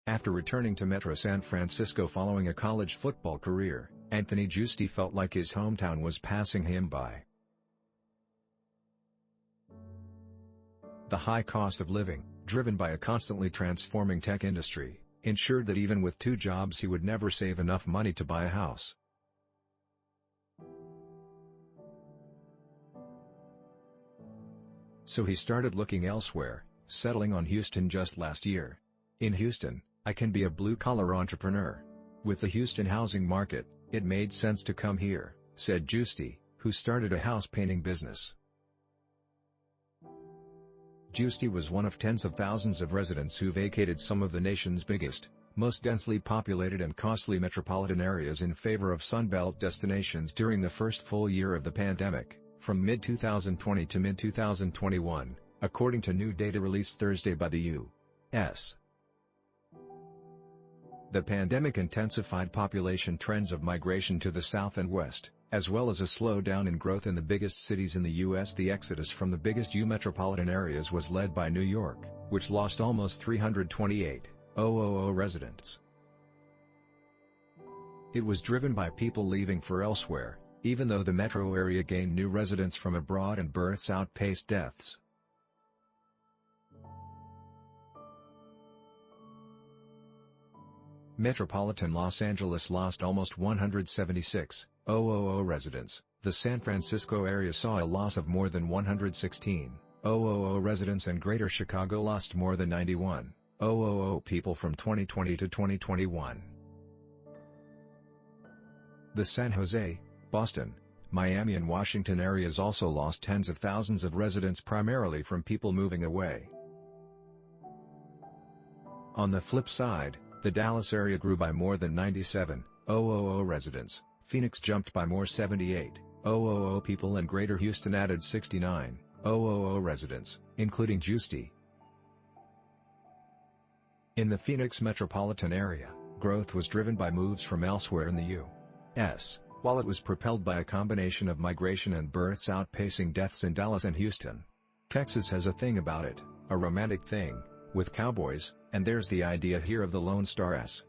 After returning to Metro San Francisco following a college football career, Anthony Giusti felt like his hometown was passing him by. The high cost of living, driven by a constantly transforming tech industry, ensured that even with 2 jobs he would never save enough money to buy a house. So he started looking elsewhere, settling on Houston just last year. In Houston, I can be a blue-collar entrepreneur. With the Houston housing market, it made sense to come here, said Giusti, who started a house painting business. Giusti was one of tens of thousands of residents who vacated some of the nation's biggest, most densely populated and costly metropolitan areas in favor of Sunbelt destinations during the first full year of the pandemic, from mid-2020 to mid-2021, according to new data released Thursday by the U.S. The pandemic intensified population trends of migration to the south and west, as well as a slowdown in growth in the biggest cities in the U.S. The exodus from the biggest U metropolitan areas was led by New York, which lost almost 328,000 residents. It was driven by people leaving for elsewhere, even though the metro area gained new residents from abroad and births outpaced deaths. Metropolitan Los Angeles lost almost 176,000 residents, the San Francisco area saw a loss of more than 116,000 residents, and Greater Chicago lost more than 91,000 people from 2020 to 2021. The San Jose, Boston, Miami and Washington areas also lost tens of thousands of residents, primarily from people moving away. On the flip side, the Dallas area grew by more than 97,000 residents, Phoenix jumped by more 78,000 people, and Greater Houston added 69,000 residents, including Giusti. In the Phoenix metropolitan area, growth was driven by moves from elsewhere in the U.S., while it was propelled by a combination of migration and births outpacing deaths in Dallas and Houston. Texas has a thing about it, a romantic thing, with cowboys, and there's the idea here of the Lone Star S.